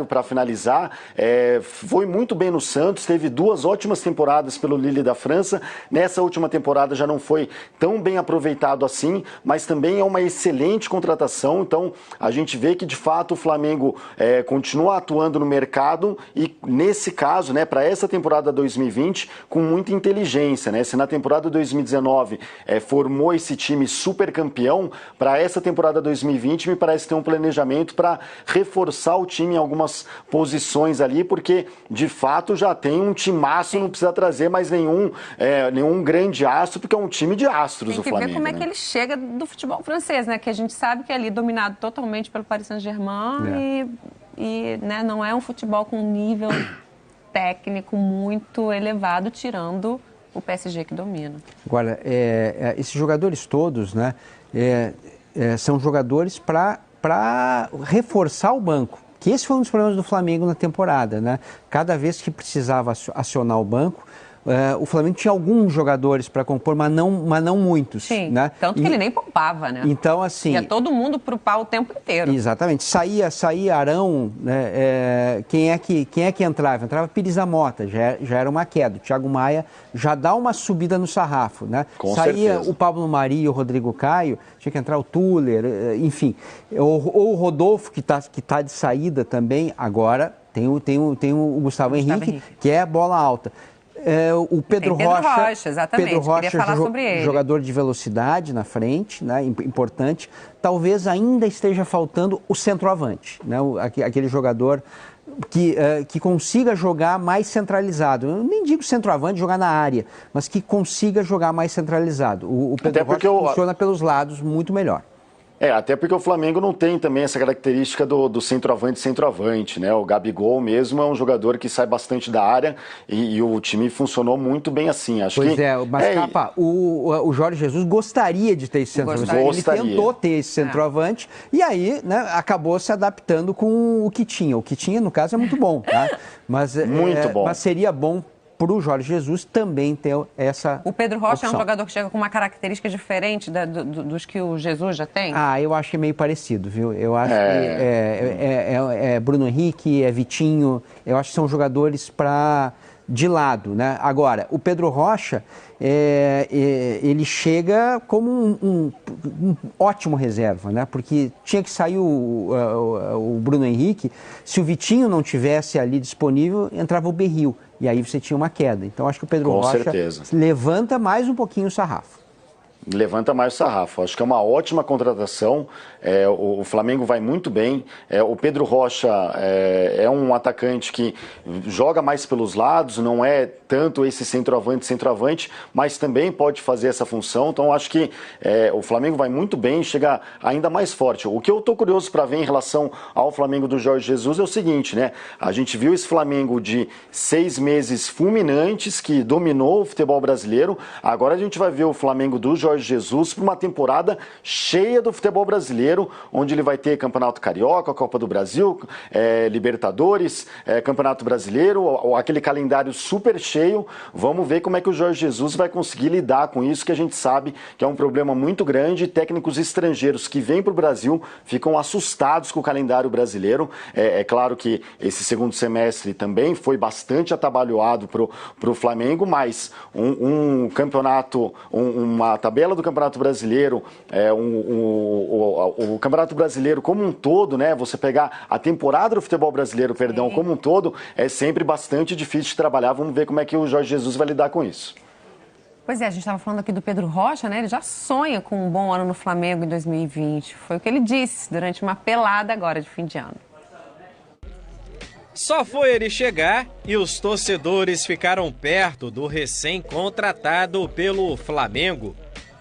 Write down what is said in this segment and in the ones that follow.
Para finalizar, foi muito bem no Santos, teve 2 ótimas temporadas pelo Lille da França. Nessa última temporada já não foi tão bem aproveitado assim, mas também é uma excelente contratação. Então a gente vê que de fato o Flamengo continua atuando no mercado e nesse caso, né, para essa temporada 2020, com muita inteligência, né? Se na temporada 2019 formou esse time super campeão, para essa temporada 2020 me parece ter um planejamento para reforçar o time em algumas posições ali, porque de fato já tem um timaço, não precisa trazer mais nenhum grande astro, porque é um time de astros o Flamengo. Tem que ver como é que ele chega do futebol francês, né? Que a gente sabe que é ali dominado totalmente pelo Paris Saint-Germain e né, não é um futebol com nível técnico muito elevado, tirando o PSG que domina. Agora, esses jogadores todos, né, são jogadores para reforçar o banco. Que esse foi um dos problemas do Flamengo na temporada, né? Cada vez que precisava acionar o banco, o Flamengo tinha alguns jogadores para compor, mas não muitos. Sim, né? Tanto que ele nem poupava, né? Então, assim... Ia todo mundo pro pau o tempo inteiro. Exatamente. Saía Arão, né? Quem é que entrava? Entrava Pires da Mota, já era uma queda. O Thiago Maia já dá uma subida no sarrafo, né? Saía certeza. O Pablo Mari e o Rodrigo Caio, tinha que entrar o Tuller, enfim. Ou o Rodolfo, que tá de saída também, agora tem o Gustavo Henrique, que é bola alta. O Pedro Rocha, exatamente. Pedro Rocha, queria falar sobre ele. Jogador de velocidade na frente, né, importante. Talvez ainda esteja faltando o centroavante, né, aquele jogador que consiga jogar mais centralizado. Eu nem digo centroavante, jogar na área, mas que consiga jogar mais centralizado. O Pedro Rocha funciona pelos lados muito melhor. Até porque o Flamengo não tem também essa característica do centroavante, né? O Gabigol mesmo é um jogador que sai bastante da área e o time funcionou muito bem assim. Mas Capa, o Jorge Jesus gostaria de ter esse centroavante. Ele tentou ter esse centroavante e aí, né, acabou se adaptando com o que tinha. O que tinha, no caso, é muito bom, tá? Mas seria bom para o Jorge Jesus também ter essa O Pedro Rocha opção. É um jogador que chega com uma característica diferente dos que o Jesus já tem? Eu acho que é meio parecido, viu? Eu acho que é Bruno Henrique, é Vitinho, eu acho que são jogadores de lado, né? Agora, o Pedro Rocha, ele chega como um ótimo reserva, né? Porque tinha que sair o Bruno Henrique, se o Vitinho não tivesse ali disponível, entrava o Berril, e aí você tinha uma queda. Então, acho que o Pedro Rocha levanta mais um pouquinho o sarrafo. Levanta mais o sarrafo. Acho que é uma ótima contratação. O Flamengo vai muito bem. O Pedro Rocha é um atacante que joga mais pelos lados, não é tanto esse centroavante, mas também pode fazer essa função. Então, acho que o Flamengo vai muito bem, chega ainda mais forte. O que eu estou curioso para ver em relação ao Flamengo do Jorge Jesus é o seguinte, né? A gente viu esse Flamengo de 6 meses fulminantes, que dominou o futebol brasileiro. Agora a gente vai ver o Flamengo do Jorge Jesus para uma temporada cheia do futebol brasileiro, onde ele vai ter Campeonato Carioca, Copa do Brasil, Libertadores, Campeonato Brasileiro, aquele calendário super cheio. Vamos ver como é que o Jorge Jesus vai conseguir lidar com isso, que a gente sabe que é um problema muito grande. Técnicos estrangeiros que vêm para o Brasil ficam assustados com o calendário brasileiro. É claro que esse segundo semestre também foi bastante atabalhoado para o Flamengo, mas uma tabela do Campeonato Brasileiro, o Campeonato Brasileiro como um todo, né? Você pegar a temporada do futebol brasileiro, como um todo, é sempre bastante difícil de trabalhar. Vamos ver como é que o Jorge Jesus vai lidar com isso. Pois é, a gente estava falando aqui do Pedro Rocha, né? Ele já sonha com um bom ano no Flamengo em 2020. Foi o que ele disse durante uma pelada agora de fim de ano. Só foi ele chegar e os torcedores ficaram perto do recém-contratado pelo Flamengo,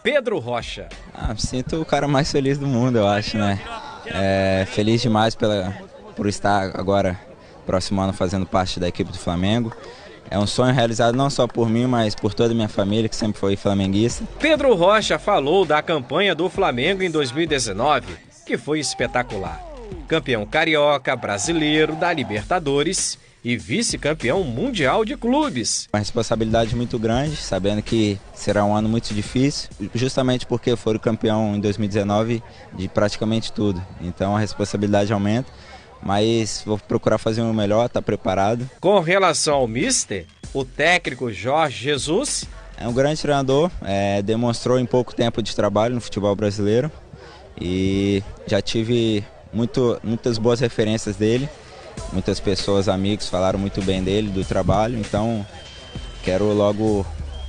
Pedro Rocha. Me sinto o cara mais feliz do mundo, eu acho, né? Feliz demais por estar agora, próximo ano, fazendo parte da equipe do Flamengo. É um sonho realizado não só por mim, mas por toda a minha família, que sempre foi flamenguista. Pedro Rocha falou da campanha do Flamengo em 2019, que foi espetacular. Campeão carioca, brasileiro, da Libertadores e vice-campeão mundial de clubes. Uma responsabilidade muito grande, sabendo que será um ano muito difícil, justamente porque foram campeão em 2019 de praticamente tudo. Então a responsabilidade aumenta, mas vou procurar fazer o melhor, tá preparado. Com relação ao mister, o técnico Jorge Jesus é um grande treinador, demonstrou em pouco tempo de trabalho no futebol brasileiro e já tive muitas boas referências dele, muitas pessoas, amigos falaram muito bem dele, do trabalho, então quero logo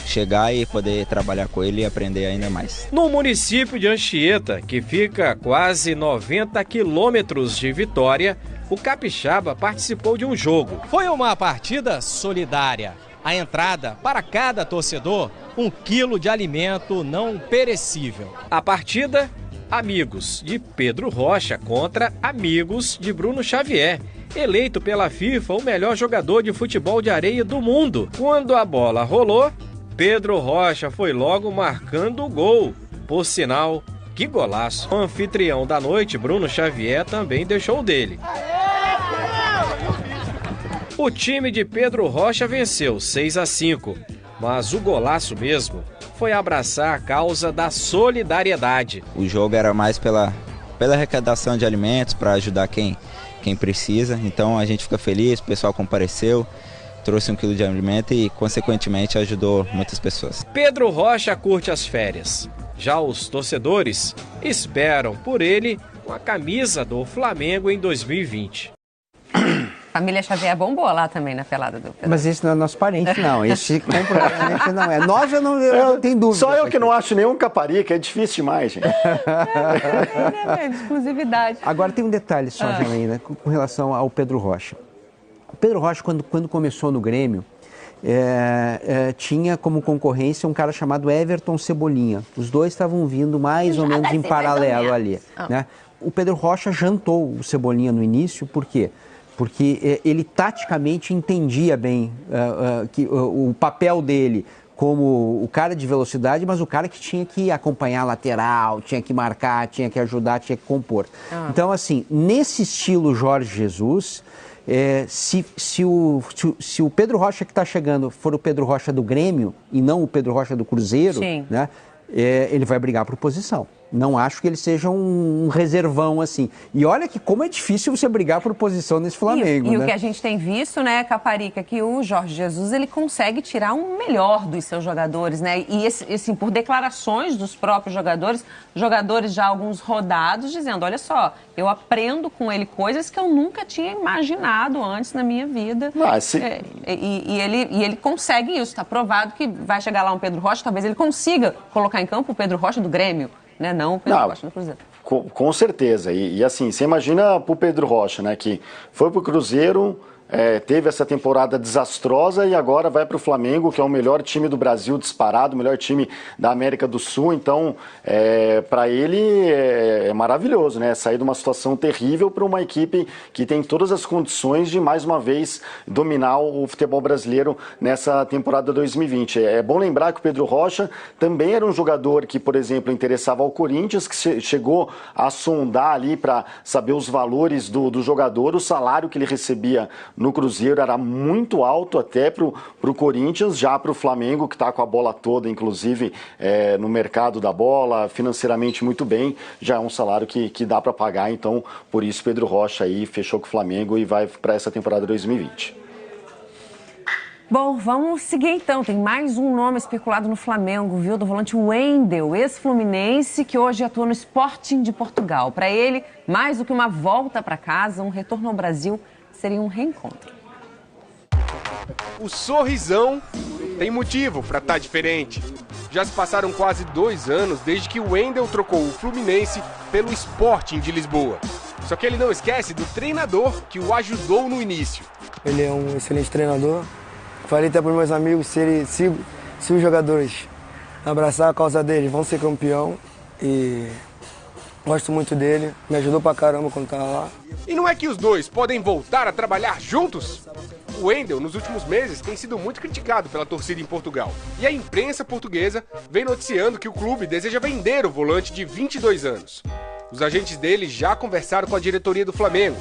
chegar e poder trabalhar com ele e aprender ainda mais. No município de Anchieta, que fica a quase 90 quilômetros de Vitória, o capixaba participou de um jogo. Foi uma partida solidária. A entrada para cada torcedor, 1 quilo de alimento não perecível. A partida, Amigos de Pedro Rocha contra Amigos de Bruno Xavier, eleito pela FIFA o melhor jogador de futebol de areia do mundo. Quando a bola rolou, Pedro Rocha foi logo marcando o gol. Por sinal, que golaço. O anfitrião da noite, Bruno Xavier, também deixou o dele. O time de Pedro Rocha venceu 6-5, mas o golaço mesmo foi abraçar a causa da solidariedade. O jogo era mais pela arrecadação de alimentos, para ajudar quem precisa, então a gente fica feliz, o pessoal compareceu, trouxe 1 quilo de alimento e, consequentemente, ajudou muitas pessoas. Pedro Rocha curte as férias. Já os torcedores esperam por ele uma camisa do Flamengo em 2020. Família Xavier bombou lá também na pelada do Pedro. Mas esse não é nosso parente, não. Esse comprovadamente não é. Nós eu não tenho dúvida. Só eu que não acho nenhum caparica, é difícil demais, gente. Exclusividade. Agora tem um detalhe só, Janaína, com relação ao Pedro Rocha. O Pedro Rocha, quando começou no Grêmio, tinha como concorrência um cara chamado Everton Cebolinha. Os dois estavam vindo mais ou menos em paralelo ali. Né? O Pedro Rocha jantou o Cebolinha no início, por quê? Porque ele taticamente entendia bem o papel dele como o cara de velocidade, mas o cara que tinha que acompanhar a lateral, tinha que marcar, tinha que ajudar, tinha que compor. Então, assim, nesse estilo Jorge Jesus, se o Pedro Rocha que está chegando for o Pedro Rocha do Grêmio e não o Pedro Rocha do Cruzeiro, né, ele vai brigar por posição. Não acho que ele seja um reservão assim. E olha que como é difícil você brigar por posição nesse Flamengo, né? O que a gente tem visto, né, Caparica, que o Jorge Jesus, ele consegue tirar o melhor dos seus jogadores, né? E assim, por declarações dos próprios jogadores já alguns rodados, dizendo, olha só, eu aprendo com ele coisas que eu nunca tinha imaginado antes na minha vida. E ele consegue isso. Está provado que vai chegar lá um Pedro Rocha, talvez ele consiga colocar em campo o Pedro Rocha do Grêmio. Né? Não o Pedro Rocha no Cruzeiro. Com certeza. E assim, você imagina pro Pedro Rocha, né? Que foi pro Cruzeiro, teve essa temporada desastrosa e agora vai para o Flamengo, que é o melhor time do Brasil disparado, o melhor time da América do Sul. Então, para ele é maravilhoso, né? Sair de uma situação terrível para uma equipe que tem todas as condições de, mais uma vez, dominar o futebol brasileiro nessa temporada 2020. É bom lembrar que o Pedro Rocha também era um jogador que, por exemplo, interessava ao Corinthians, que chegou a sondar ali para saber os valores do jogador, o salário que ele recebia no Cruzeiro era muito alto até para o Corinthians, já para o Flamengo, que está com a bola toda, inclusive no mercado da bola, financeiramente muito bem, já é um salário que dá para pagar, então por isso Pedro Rocha aí fechou com o Flamengo e vai para essa temporada 2020. Bom, vamos seguir então. Tem mais um nome especulado no Flamengo, viu? Do volante Wendel, ex-fluminense, que hoje atua no Sporting de Portugal. Para ele, mais do que uma volta para casa, um retorno ao Brasil seria um reencontro. O sorrisão tem motivo para estar diferente. Já se passaram quase 2 anos desde que o Wendel trocou o Fluminense pelo Sporting de Lisboa. Só que ele não esquece do treinador que o ajudou no início. Ele é um excelente treinador. Falei até para os meus amigos, se os jogadores abraçar a causa deles, vão ser campeão. E gosto muito dele, me ajudou pra caramba quando tava lá. E não é que os dois podem voltar a trabalhar juntos? O Wendel, nos últimos meses, tem sido muito criticado pela torcida em Portugal. E a imprensa portuguesa vem noticiando que o clube deseja vender o volante de 22 anos. Os agentes dele já conversaram com a diretoria do Flamengo.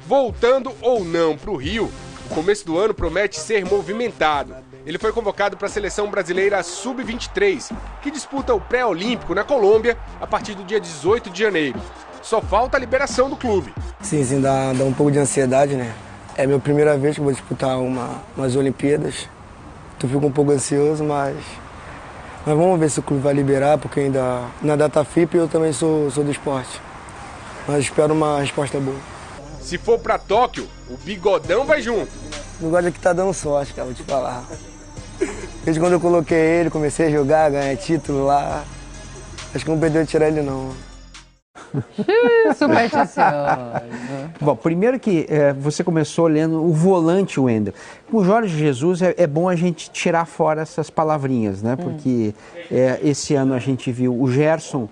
Voltando ou não para o Rio, o começo do ano promete ser movimentado. Ele foi convocado para a seleção brasileira Sub-23, que disputa o pré-olímpico na Colômbia a partir do dia 18 de janeiro. só falta a liberação do clube. Sim, dá um pouco de ansiedade, né? É a minha primeira vez que eu vou disputar umas Olimpíadas. Eu fico um pouco ansioso, mas vamos ver se o clube vai liberar, porque ainda na data FIP eu também sou do esporte. Mas espero uma resposta boa. Se for pra Tóquio, o Bigodão vai junto. O Bigode aqui tá dando sorte, cara, vou te falar. Desde quando eu coloquei ele, comecei a jogar, ganhar título lá. Acho que não perdeu de tirar ele, não. Supersticioso. Bom, primeiro que você começou lendo o volante Wendel. Com o Jorge Jesus é bom a gente tirar fora essas palavrinhas, né? Porque esse ano a gente viu o Gerson,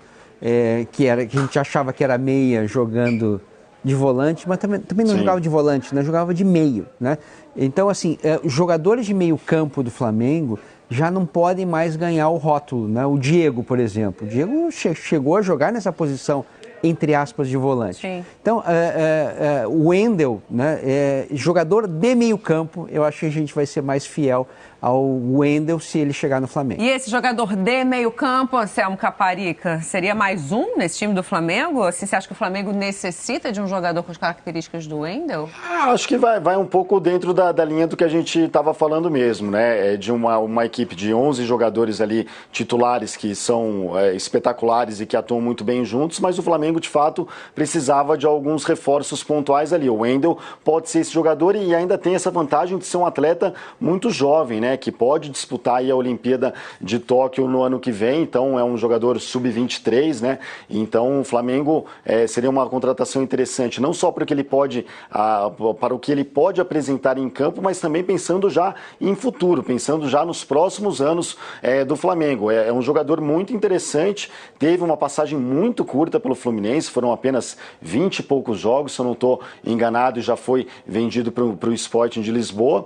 que a gente achava que era meia, jogando de volante, mas também não jogava de volante, né? Jogava de meio, né? Então, assim, jogadores de meio campo do Flamengo já não podem mais ganhar o rótulo, né? O Diego, por exemplo. O Diego chegou a jogar nessa posição, entre aspas, de volante. Sim. Então, o Wendel, né, jogador de meio campo, eu acho que a gente vai ser mais fiel ao Wendel se ele chegar no Flamengo. E esse jogador de meio campo, Anselmo Caparica, seria mais um nesse time do Flamengo? Assim, você acha que o Flamengo necessita de um jogador com as características do Wendel? Acho que vai um pouco dentro da linha do que a gente estava falando mesmo, né? De uma equipe de 11 jogadores ali titulares que são espetaculares e que atuam muito bem juntos, mas o Flamengo, de fato, precisava de alguns reforços pontuais ali. O Wendel pode ser esse jogador e ainda tem essa vantagem de ser um atleta muito jovem, né? Que pode disputar aí a Olimpíada de Tóquio no ano que vem, então é um jogador sub-23, né? Então o Flamengo seria uma contratação interessante, não só para o que ele pode apresentar em campo, mas também pensando já em futuro, pensando já nos próximos anos do Flamengo. É um jogador muito interessante, teve uma passagem muito curta pelo Fluminense, foram apenas 20 e poucos jogos, se eu não estou enganado, e já foi vendido para o Sporting de Lisboa.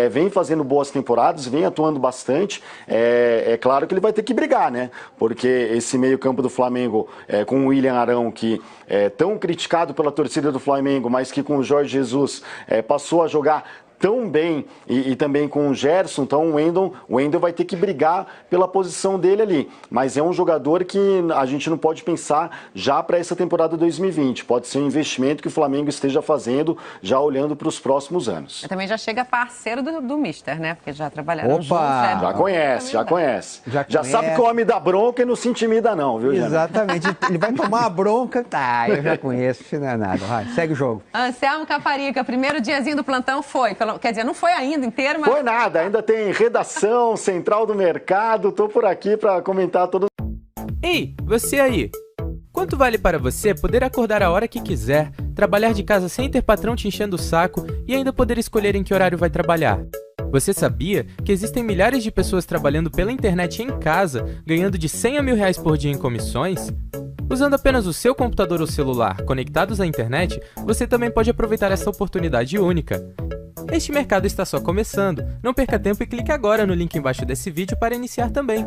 Vem fazendo boas temporadas, vem atuando bastante. É claro que ele vai ter que brigar, né? Porque esse meio-campo do Flamengo, com o William Arão, que é tão criticado pela torcida do Flamengo, mas que com o Jorge Jesus passou a jogar tão bem, e também com o Gerson, então o Wendel vai ter que brigar pela posição dele ali, mas é um jogador que a gente não pode pensar já para essa temporada 2020, pode ser um investimento que o Flamengo esteja fazendo, já olhando para os próximos anos. E também já chega parceiro do Mister, né? Porque já trabalharam juntos. Já conhece. Já sabe que o homem dá bronca e não se intimida não, viu, Jana? Exatamente, ele vai tomar a bronca, eu já conheço, isso não é nada, vai, segue o jogo. Anselmo Caparica, primeiro diazinho do plantão foi, quer dizer, não foi ainda inteiro, mas... Foi nada, ainda tem redação, central do mercado, tô por aqui para comentar todos. Ei, você aí! Quanto vale para você poder acordar a hora que quiser, trabalhar de casa sem ter patrão te enchendo o saco e ainda poder escolher em que horário vai trabalhar? Você sabia que existem milhares de pessoas trabalhando pela internet em casa, ganhando de 100 a R$1.000 por dia em comissões? Usando apenas o seu computador ou celular conectados à internet, você também pode aproveitar essa oportunidade única. Este mercado está só começando. Não perca tempo e clique agora no link embaixo desse vídeo para iniciar também.